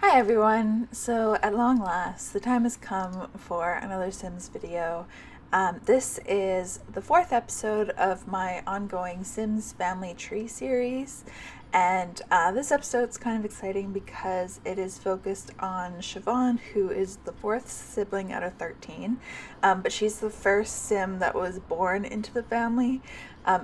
Hi everyone! So at long last, the time has come for another Sims video. This is the fourth episode of my ongoing Sims Family Tree series, and this episode's kind of exciting because it is focused on Siobhan, who is the fourth sibling out of 13, but she's the first Sim that was born into the family.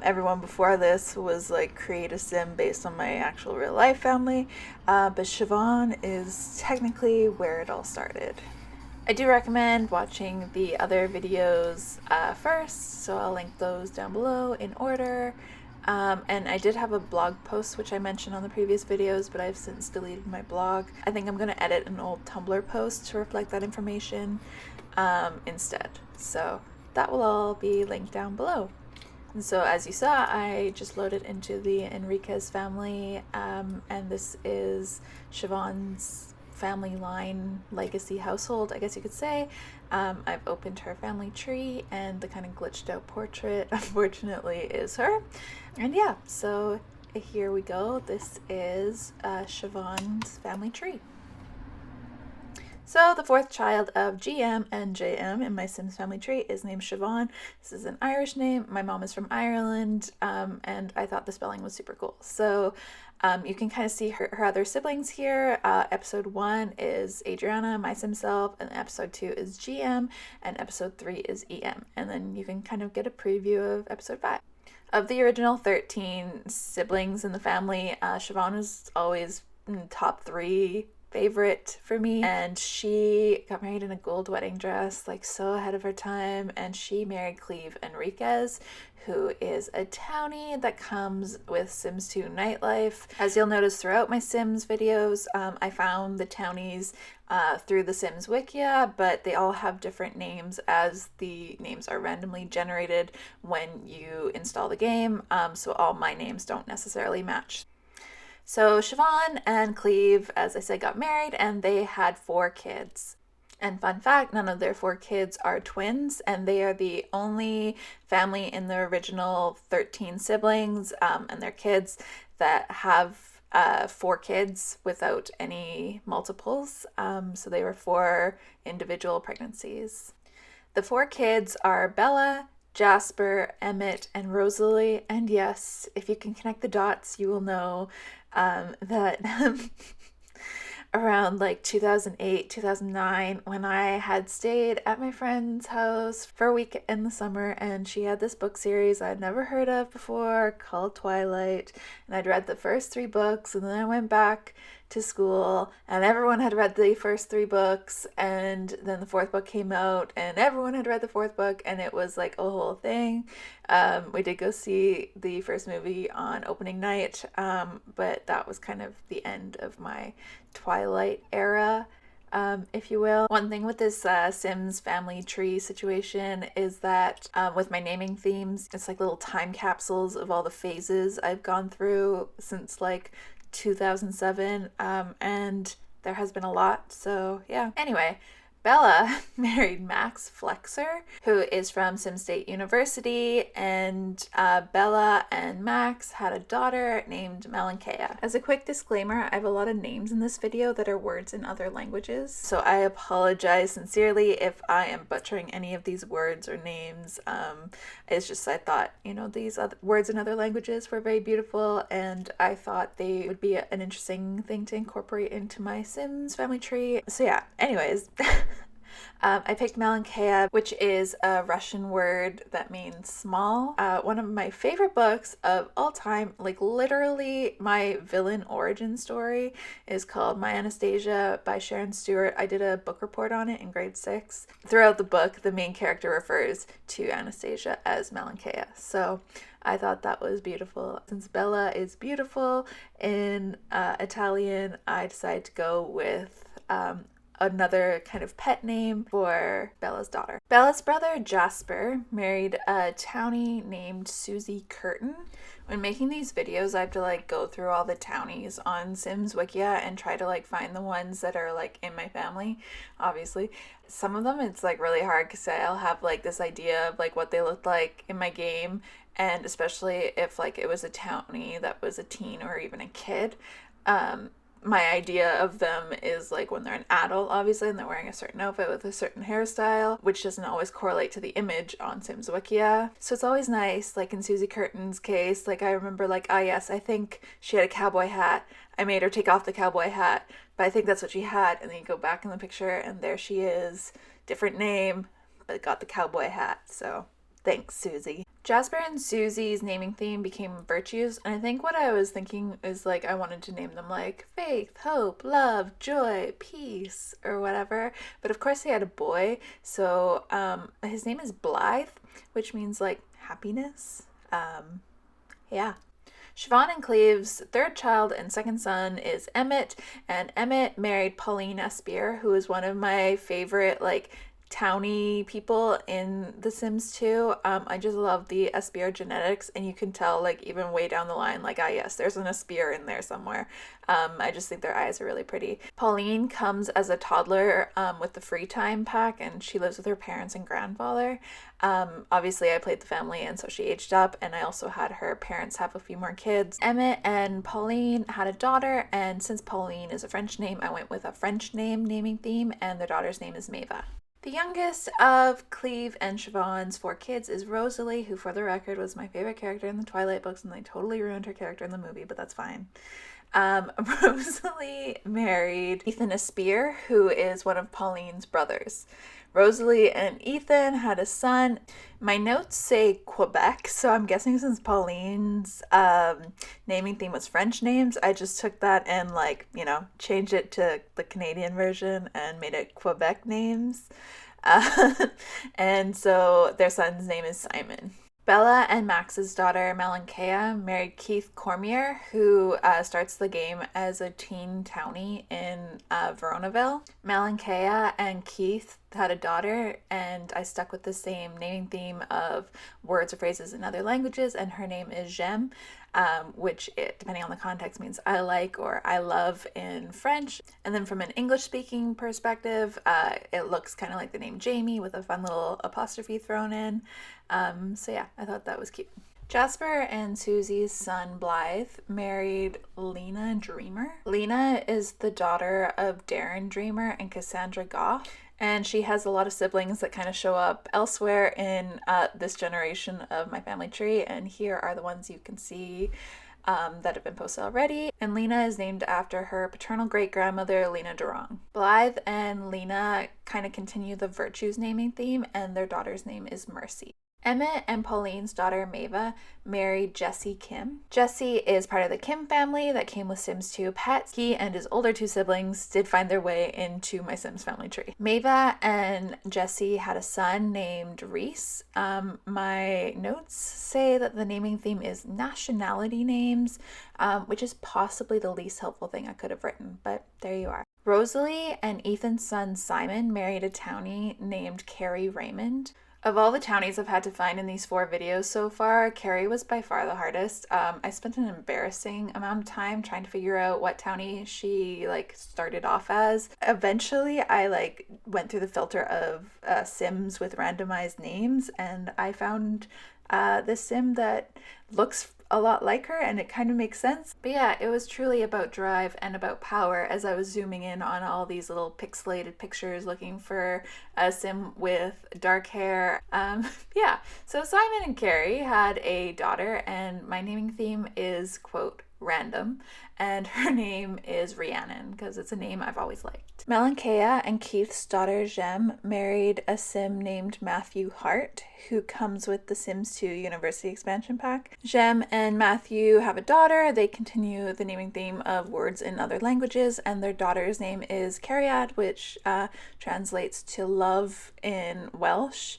Everyone before this was like create a sim based on my actual real life family, but Siobhan is technically where it all started. I do recommend watching the other videos first, so I'll link those down below in order. And I did have a blog post which I mentioned on the previous videos, but I've since deleted my blog. I think I'm going to edit an old Tumblr post to reflect that information instead. So that will all be linked down below. And so as you saw, I just loaded into the Enriquez family, and this is Siobhan's family line legacy household, I guess you could say. I've opened her family tree, and the kind of glitched out portrait, unfortunately, is her. And yeah, so here we go. This is Siobhan's family tree. So the fourth child of GM and JM in my Sims family tree is named Siobhan. This is an Irish name. My mom is from Ireland, and I thought the spelling was super cool. So you can kind of see her other siblings here. Episode 1 is Adriana, my Sim self, and episode 2 is GM, and episode 3 is EM. And then you can kind of get a preview of episode 5. Of the original 13 siblings in the family, Siobhan was always top 3 favorite for me, and she got married in a gold wedding dress, like so ahead of her time, and she married Cleve Enriquez, who is a townie that comes with Sims 2 nightlife. As you'll notice throughout my Sims videos, I found the townies through the Sims Wikia, but they all have different names as the names are randomly generated when you install the game, so all my names don't necessarily match. So Siobhan and Cleve, as I said, got married, and they had 4 kids. And fun fact, none of their 4 kids are twins, and they are the only family in the original 13 siblings and their kids that have 4 kids without any multiples. So they were 4 individual pregnancies. The 4 kids are Bella, Jasper, Emmett, and Rosalie. And yes, if you can connect the dots, you will know that around like 2008, 2009, when I had stayed at my friend's house for a week in the summer, and she had this book series I'd never heard of before called Twilight, and I'd read the first 3 books, and then I went back to school, and everyone had read the first 3 books, and then the 4th book came out, and everyone had read the 4th book, and it was like a whole thing. We did go see the first movie on opening night, but that was kind of the end of my Twilight era, if you will. One thing with this Sims family tree situation is that with my naming themes, it's like little time capsules of all the phases I've gone through since like 2007, and there has been a lot, so yeah. Anyway, Bella married Max Flexer, who is from Sim State University, and Bella and Max had a daughter named Melanchea. As a quick disclaimer, I have a lot of names in this video that are words in other languages, so I apologize sincerely if I am butchering any of these words or names. It's just I thought, these other words in other languages were very beautiful, and I thought they would be an interesting thing to incorporate into my Sims family tree. So yeah, anyways. I picked Melanchea, which is a Russian word that means small. One of my favorite books of all time, like literally my villain origin story, is called My Anastasia by Sharon Stewart. I did a book report on it in grade 6. Throughout the book, the main character refers to Anastasia as Melanchea. So I thought that was beautiful. Since Bella is beautiful in Italian, I decided to go with another kind of pet name for Bella's daughter. Bella's brother Jasper married a townie named Susie Curtin. When making these videos, I have to like go through all the townies on Sims Wikia and try to like find the ones that are like in my family, obviously. Some of them it's like really hard because I'll have like this idea of like what they looked like in my game, and especially if like it was a townie that was a teen or even a kid. my idea of them is like when they're an adult, obviously, and they're wearing a certain outfit with a certain hairstyle, which doesn't always correlate to the image on Sims Wikia. So it's always nice, like in Susie Curtin's case, like I remember like, ah yes, I think she had a cowboy hat. I made her take off the cowboy hat, but I think that's what she had. And then you go back in the picture and there she is, different name, but got the cowboy hat. So thanks, Susie. Jasper and Susie's naming theme became virtues, and I think what I was thinking is like I wanted to name them like faith, hope, love, joy, peace, or whatever. But of course, he had a boy, so his name is Blythe, which means like happiness. Yeah. Siobhan and Cleve's third child and second son is Emmett, and Emmett married Pauline Espier, who is one of my favorite like towny people in The Sims 2. I just love the Espier genetics, and you can tell like even way down the line, like, ah yes, there's an Espier in there somewhere. I just think their eyes are really pretty. Pauline comes as a toddler with the free time pack, and she lives with her parents and grandfather. Obviously I played the family, and so she aged up, and I also had her parents have a few more kids. Emmett and Pauline had a daughter, and since Pauline is a French name, I went with a French naming theme, and their daughter's name is Maeva. The youngest of Cleve and Siobhan's 4 kids is Rosalie, who, for the record, was my favorite character in the Twilight books, and they totally ruined her character in the movie, but that's fine. Rosalie married Ethan Espier, who is one of Pauline's brothers. Rosalie and Ethan had a son. My notes say Quebec, so I'm guessing since Pauline's naming theme was French names, I just took that and changed it to the Canadian version and made it Quebec names. And so their son's name is Simon. Bella and Max's daughter, Melanchea, married Keith Cormier, who starts the game as a teen townie in Veronaville. Melanchea and Keith had a daughter, and I stuck with the same naming theme of words or phrases in other languages, and her name is Jem, which, depending on the context, means I like or I love in French. And then from an English-speaking perspective, it looks kind of like the name Jamie with a fun little apostrophe thrown in. So yeah, I thought that was cute. Jasper and Susie's son Blythe married Lena Dreamer. Lena is the daughter of Darren Dreamer and Cassandra Goff, and she has a lot of siblings that kind of show up elsewhere in this generation of my family tree, and here are the ones you can see that have been posted already. And Lena is named after her paternal great-grandmother, Lena Durong. Blythe and Lena kind of continue the virtues naming theme, and their daughter's name is Mercy. Emmett and Pauline's daughter, Maeva, married Jesse Kim. Jesse is part of the Kim family that came with Sims 2 pets. He and his older 2 siblings did find their way into my Sims family tree. Maeva and Jesse had a son named Reese. My notes say that the naming theme is nationality names, which is possibly the least helpful thing I could have written, but there you are. Rosalie and Ethan's son Simon married a townie named Carrie Raymond. Of all the townies I've had to find in these 4 videos so far, Carrie was by far the hardest. I spent an embarrassing amount of time trying to figure out what townie she started off as. Eventually, I went through the filter of Sims with randomized names, and I found this Sim that looks a lot like her, and it kind of makes sense. But yeah, it was truly about drive and about power as I was zooming in on all these little pixelated pictures looking for a Sim with dark hair. Yeah, so Simon and Carrie had a daughter, and my naming theme is, quote, random, and her name is Rhiannon because it's a name I've always liked. Melanchea and Keith's daughter Jem married a Sim named Matthew Hart, who comes with the Sims 2 University expansion pack. Jem and Matthew have a daughter. They continue the naming theme of words in other languages, and their daughter's name is Cariad, which translates to love in Welsh.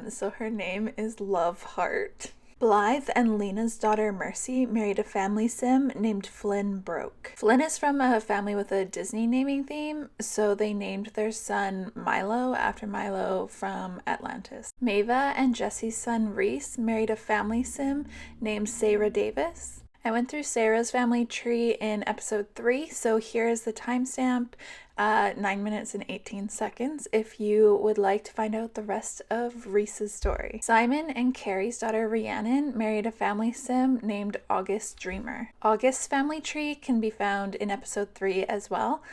So her name is Love Heart. Blythe and Lena's daughter Mercy married a family Sim named Flynn Broke. Flynn is from a family with a Disney naming theme, so they named their son Milo after Milo from Atlantis. Maeva and Jesse's son Reese married a family Sim named Sarah Davis. I went through Sarah's family tree in episode 3, so here is the timestamp. 9 minutes and 18 seconds if you would like to find out the rest of Reese's story. Simon and Carrie's daughter Rhiannon married a family sim named August Dreamer. August's family tree can be found in episode 3 as well.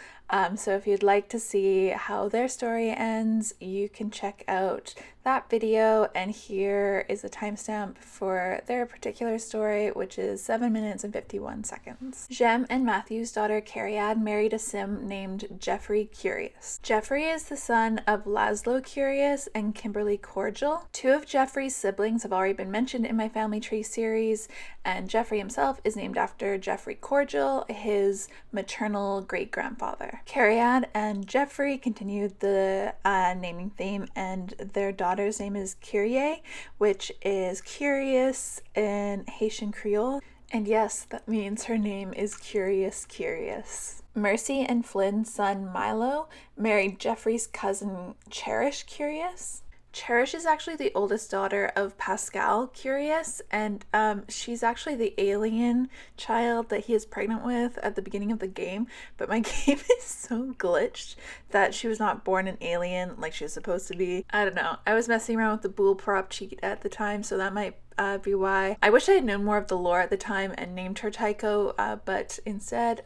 So if you'd like to see how their story ends, you can check out that video, and here is a timestamp for their particular story, which is 7 minutes and 51 seconds. Jem and Matthew's daughter Carrie married a sim named Jeffrey Curious. Jeffrey is the son of Laszlo Curious and Kimberly Cordial. 2 of Jeffrey's siblings have already been mentioned in my family tree series, and Jeffrey himself is named after Jeffrey Cordial, his maternal great-grandfather. Carrie and Jeffrey continued the naming theme, and their daughter's name is Kyrie, which is curious in Haitian Creole. And yes, that means her name is Curious. Mercy and Flynn's son Milo married Jeffrey's cousin Cherish Curious. Cherish is actually the oldest daughter of Pascal Curious, and she's actually the alien child that he is pregnant with at the beginning of the game, but my game is so glitched that she was not born an alien like she was supposed to be. I don't know. I was messing around with the bool prop cheat at the time, so that might be why. I wish I had known more of the lore at the time and named her Tycho, but instead,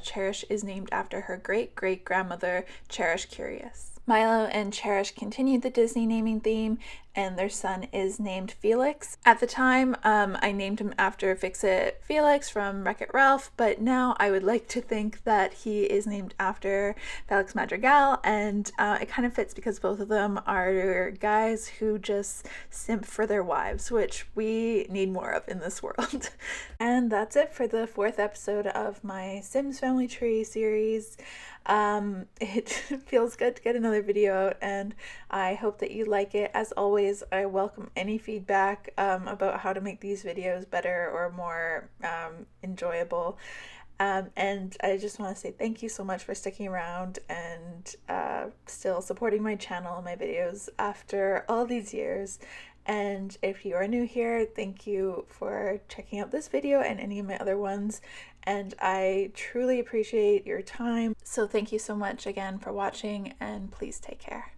Cherish is named after her great-great-grandmother, Cherish Curious. Milo and Cherish continued the Disney naming theme, and their son is named Felix. At the time, I named him after Fix-It Felix from Wreck-It Ralph, but now I would like to think that he is named after Felix Madrigal, and it kind of fits because both of them are guys who just simp for their wives, which we need more of in this world. And that's it for the 4th episode of my Sims Family Tree series. It feels good to get another video out, and I hope that you like it. As always, I welcome any feedback about how to make these videos better or more enjoyable. And I just want to say thank you so much for sticking around and still supporting my channel and my videos after all these years. And if you are new here, thank you for checking out this video and any of my other ones. And I truly appreciate your time. So thank you so much again for watching, and please take care.